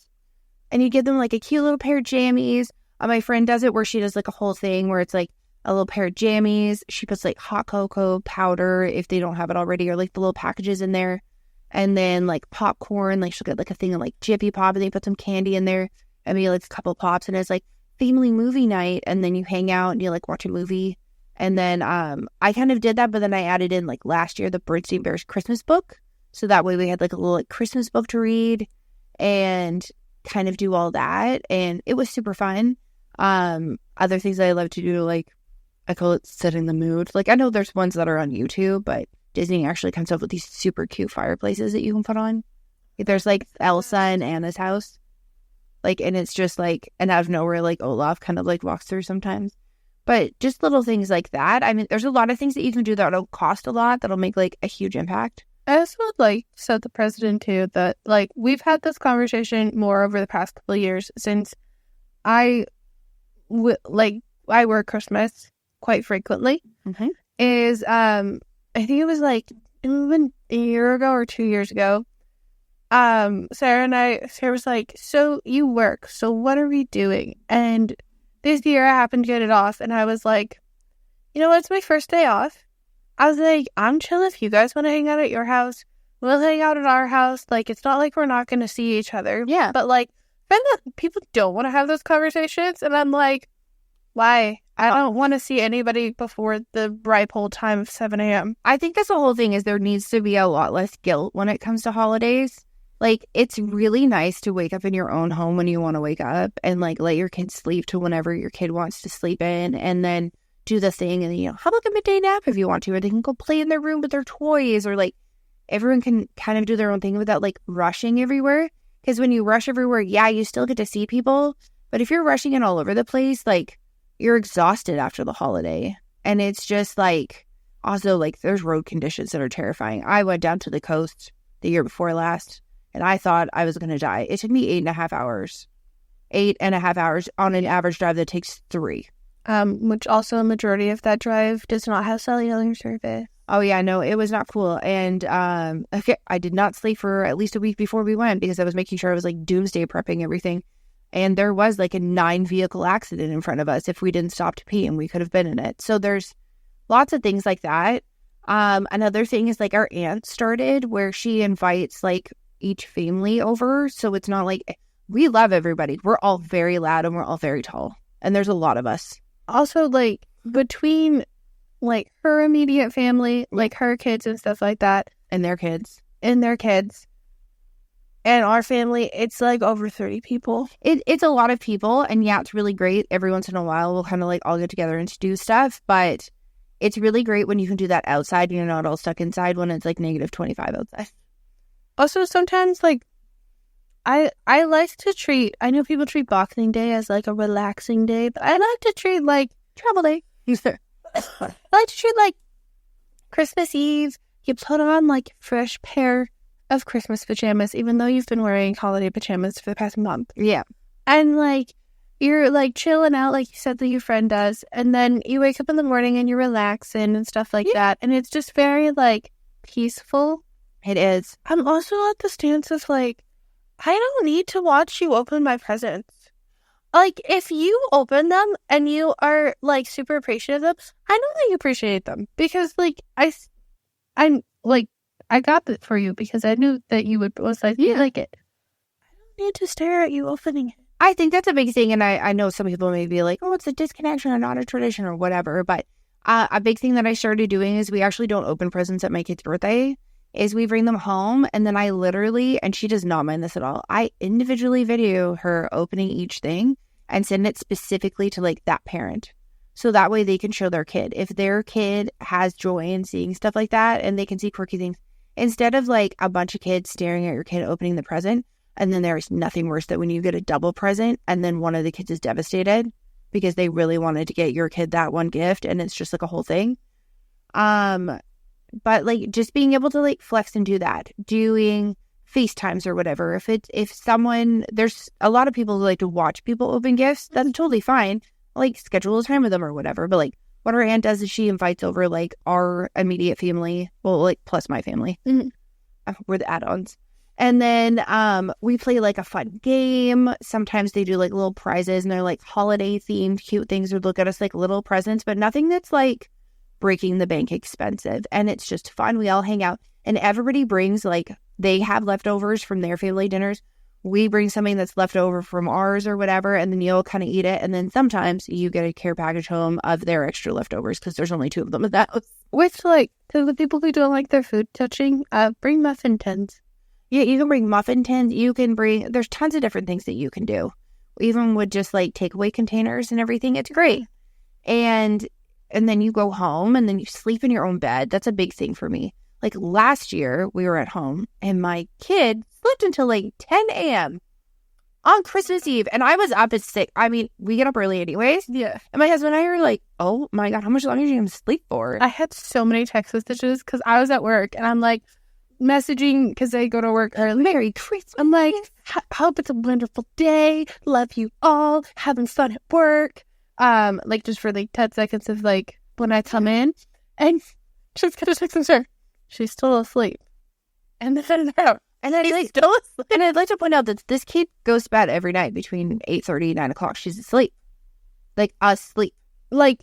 And you give them like a cute little pair of jammies. My friend does it where she does like a whole thing where it's like a little pair of jammies. She puts like hot cocoa powder if they don't have it already, or like the little packages in there. And then like popcorn, like she'll get like a thing of like Jiffy Pop and they put some candy in there and maybe like a couple of pops and it's like family movie night. And then you hang out and you like watch a movie. And then I kind of did that, but then I added in like last year the Bernstein Bears Christmas book. So that way we had like a little like Christmas book to read and kind of do all that. And it was super fun. Other things I love to do, like I call it setting the mood. Like I know there's ones that are on YouTube, but Disney actually comes up with these super cute fireplaces that you can put on. There's like Elsa and Anna's house. Like, and it's just like, and out of nowhere, like Olaf kind of like walks through sometimes. But just little things like that. I mean, there's a lot of things that you can do that don't cost a lot that'll make like a huge impact. I also would like to set the precedent too that like we've had this conversation more over the past couple of years since I work Christmas quite frequently. Mm-hmm. Is I think it was like even a year ago or 2 years ago. Sarah was like, so you work, so what are we doing? And this year I happened to get it off and I was like, you know what, it's my first day off. I was like, I'm chill if you guys want to hang out at your house. We'll hang out at our house. Like, it's not like we're not going to see each other. Yeah. But like, then people don't want to have those conversations. And I'm like, why? I don't want to see anybody before the ripe old time of 7 a.m. I think that's the whole thing is there needs to be a lot less guilt when it comes to holidays. Like, it's really nice to wake up in your own home when you want to wake up and, like, let your kid sleep to whenever your kid wants to sleep in and then do the thing and, you know, have like a midday nap if you want to, or they can go play in their room with their toys, or, like, everyone can kind of do their own thing without, like, rushing everywhere. Because when you rush everywhere, yeah, you still get to see people. But if you're rushing it all over the place, like, you're exhausted after the holiday. And it's just, like, also, like, there's road conditions that are terrifying. I went down to the coast the year before last, and I thought I was going to die. It took me 8.5 hours. 8.5 hours on an average drive that takes 3. Which also a majority of that drive does not have cellular service. Oh, yeah, no, it was not cool. And okay, I did not sleep for at least a week before we went because I was making sure I was, like, doomsday prepping everything. And there was, like, a 9-vehicle accident in front of us if we didn't stop to pee, and we could have been in it. So there's lots of things like that. Another thing is, like, our aunt started where she invites, like, each family over. So it's not like we love everybody. We're all very loud and we're all very tall. And there's a lot of us. Also, like, between, like, her immediate family, like, her kids and stuff like that. And their kids. And our family, it's, like, over 30 people. It's a lot of people. And, yeah, it's really great. Every once in a while, we'll kind of, like, all get together and do stuff. But it's really great when you can do that outside and you're not all stuck inside when it's, like, negative 25 outside. Also, sometimes, like, I like to treat, I know people treat Boxing Day as, like, a relaxing day, but I like to treat, like, travel day. I like to treat, like, Christmas Eve, you put on, like, fresh pair of Christmas pajamas, even though you've been wearing holiday pajamas for the past month. Yeah. And, like, you're, like, chilling out, like you said that your friend does, and then you wake up in the morning and you're relaxing and stuff like that, and it's just very, like, peaceful. It is. I'm also at the stance of, like, I don't need to watch you open my presents. like, if you open them and you are, like, super appreciative of them, I know that you appreciate them. Because, like, I'm, like, I got it for you because I knew that you would most likely like it. I don't need to stare at you opening it. I think that's a big thing, and I know some people may be like, oh, it's a disconnection or not a tradition or whatever, but a big thing that I started doing is we actually don't open presents at my kid's birthday, is we bring them home, and then I literally, and she does not mind this at all, I individually video her opening each thing and send it specifically to, like, that parent. So that way they can show their kid. If their kid has joy in seeing stuff like that and they can see quirky things, instead of, like, a bunch of kids staring at your kid opening the present, and then there's nothing worse than when you get a double present and then one of the kids is devastated because they really wanted to get your kid that one gift and it's just like a whole thing. But like just being able to like flex and do that, doing FaceTimes or whatever. If someone, there's a lot of people who like to watch people open gifts, that's totally fine. Like schedule a time with them or whatever. But like what our aunt does is she invites over like our immediate family, well, like plus my family. Mm-hmm. We're the add-ons. And then we play like a fun game. Sometimes they do like little prizes and they're like holiday themed cute things, or look at us like little presents, but nothing that's like breaking the bank expensive. And it's just fun. We all hang out and everybody brings like, they have leftovers from their family dinners. We bring something that's left over from ours or whatever, and then you'll kind of eat it. And then sometimes you get a care package home of their extra leftovers because there's only 2 of them at that house. Which, like, to the people who don't like their food touching, bring muffin tins. Yeah, you can bring muffin tins. You can bring, there's tons of different things that you can do. Even with just like takeaway containers and everything, it's great. And then you go home and then you sleep in your own bed. That's a big thing for me. Like last year, we were at home and my kid slept until like 10 a.m. on Christmas Eve. And I was up at 6. I mean, we get up early anyways. Yeah. And my husband and I were like, oh my God, how much longer are you going to sleep for? I had so many text messages because I was at work and I'm like messaging because I go to work early. Merry Christmas. I'm like, hope it's a wonderful day. Love you all. Having fun at work. Like just for like 10 seconds of like when I come in and she's gonna text and her. She's still asleep. And then out. And then like, still asleep. And I'd like to point out that this kid goes to bed every night between 8:30 and 9 o'clock. She's asleep. Like asleep. Like,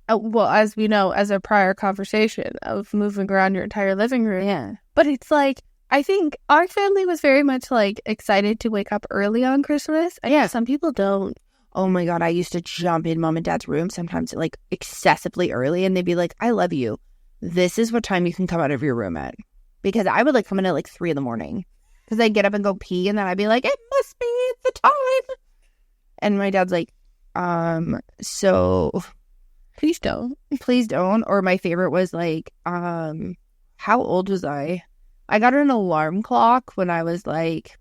well, as we know, as a prior conversation of moving around your entire living room. Yeah. But it's like, I think our family was very much like excited to wake up early on Christmas. Yeah. Some people don't. Oh my God, I used to jump in mom and dad's room sometimes like excessively early and they'd be like, I love you. This is what time you can come out of your room at. Because I would like come in at like 3 a.m. because I'd get up and go pee and then I'd be like, it must be the time. And my dad's like, so please don't. Please don't. Or my favorite was like, how old was I? I got an alarm clock when I was like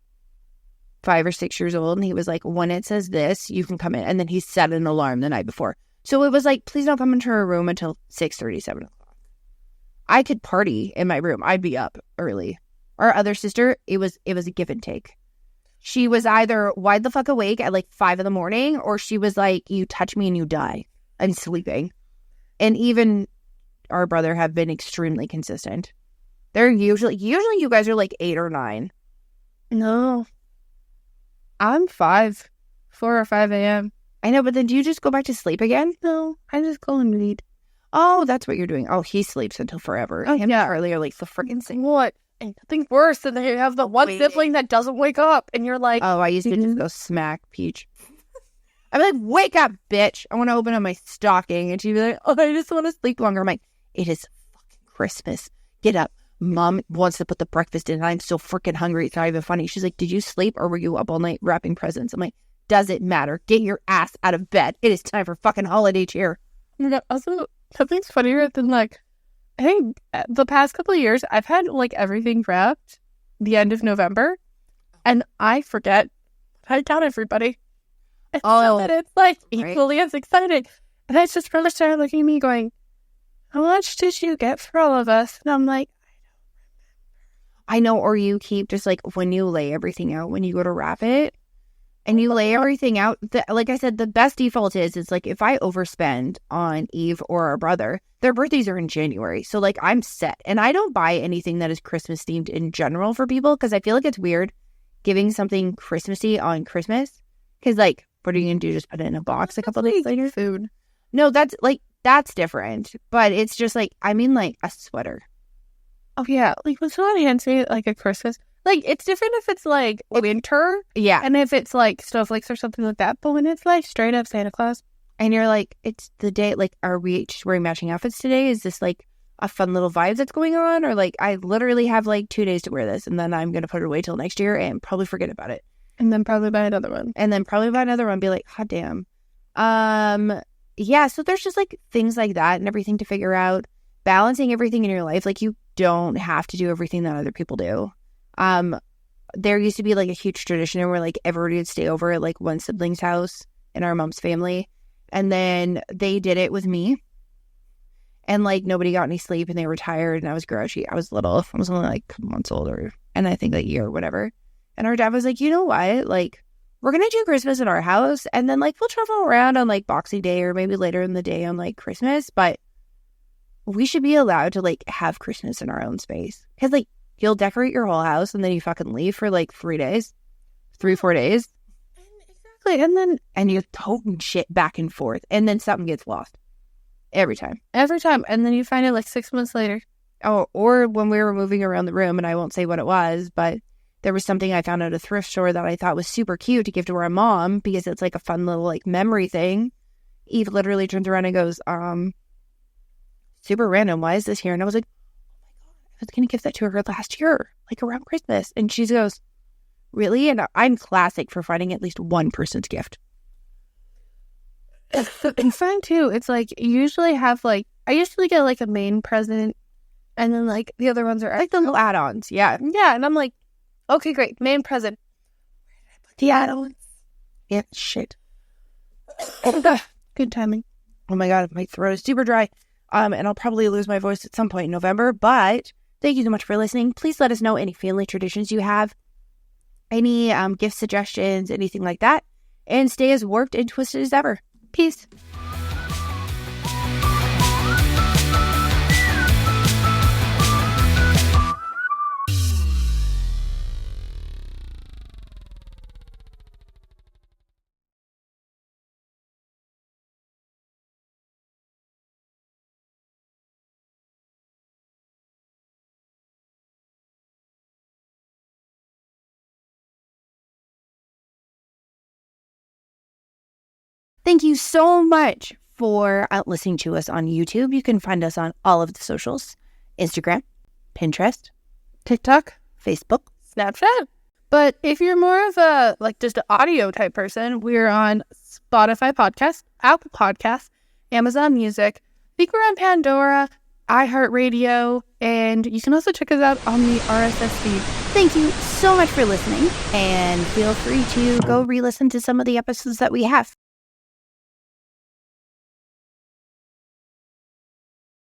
5 or 6 years old. And he was like, when it says this, you can come in. And then he set an alarm the night before. So it was like, please don't come into our room until 6:30, 7 o'clock. I could party in my room. I'd be up early. Our other sister, it was a give and take. She was either wide the fuck awake at like 5 a.m. or she was like, you touch me and you die. I'm sleeping. And even our brother have been extremely consistent. They're usually you guys are like 8 or 9. No. I'm 4 or 5 a.m. I know, but then do you just go back to sleep again? No, I just go and read. Oh, that's what you're doing. Oh, he sleeps until forever. Oh, Him yeah. earlier, like the freaking thing. What? And nothing worse than they have the one sibling that doesn't wake up, and you're like, oh, I used to just go smack Peach. I'm like, wake up, bitch! I want to open up my stocking, and she'd be like, oh, I just want to sleep longer. I'm like, it is fucking Christmas. Get up. Mom wants to put the breakfast in, and I'm so freaking hungry. It's not even funny. She's like, did you sleep or were you up all night wrapping presents? I'm like, does it matter? Get your ass out of bed. It is time for fucking holiday cheer. Also, something's funnier than like, I think the past couple of years, I've had like everything wrapped the end of November, and I forget. I count everybody. And so that it's like equally as exciting. And I just really started looking at me going, how much did you get for all of us? And I'm like, I know, or you keep just like when you lay everything out, when you go to wrap it and you lay everything out, like I said, the best default is like if I overspend on Eve or our brother, their birthdays are in January. So like I'm set and I don't buy anything that is Christmas themed in general for people because I feel like it's weird giving something Christmassy on Christmas because like What are you gonna do? Just put it in a box a couple days later? Food. No, that's different. But it's just like, I mean, like a sweater. Oh yeah, like when someone hands me like a Christmas, like it's different if it's like winter, Yeah, and if it's like snowflakes or something like that. But when it's like straight up Santa Claus, and you're like, it's the day. Like, are we just wearing matching outfits today? Is this like a fun little vibe that's going on, or like I literally have like 2 days to wear this, and then I'm gonna put it away till next year and probably forget about it, and then probably buy another one, and be like, hot damn. Yeah. So there's just like things like that and everything to figure out. Balancing everything in your life, like you don't have to do everything that other people do. There used to be like a huge tradition where like everybody would stay over at like one sibling's house in our mom's family, and then they did it with me, and like nobody got any sleep and they were tired and I was grouchy. I was little. I was only like a couple months older, and I think a year or whatever. And our dad was like, you know what? Like, we're gonna do Christmas at our house, and then like we'll travel around on like Boxing Day or maybe later in the day on like Christmas, but we should be allowed to like have Christmas in our own space. Because like you'll decorate your whole house and then you fucking leave for like 4 days. exactly, And you're toting shit back and forth, and then something gets lost every time, and then you find it like 6 months later. Oh, or when we were moving around the room, and I won't say what it was, but there was something I found at a thrift store that I thought was super cute to give to our mom because it's like a fun little like memory thing. Eve literally turns around and goes, super random, why is this here? And I was like, oh my god, I was gonna give that to her last year, like around Christmas. And she goes, really? And I'm classic for finding at least one person's gift. It's fine too. It's like you usually have like, I usually get like a main present, and then like the other ones are like the little add-ons. Yeah, and I'm like, okay, great, main present, where did I put the add-ons? Yeah, shit. Good timing. Oh my god, my throat is super dry. And I'll probably lose my voice at some point in November, but thank you so much for listening. Please let us know any family traditions you have, any gift suggestions, anything like that, and stay as warped and twisted as ever. Peace. Thank you so much for listening to us on YouTube. You can find us on all of the socials: Instagram, Pinterest, TikTok, Facebook, Snapchat. But if you're more of a like just an audio type person, we're on Spotify Podcast, Apple Podcasts, Amazon Music. I think we're on Pandora, iHeartRadio, and you can also check us out on the RSS feed. Thank you so much for listening, and feel free to go re-listen to some of the episodes that we have.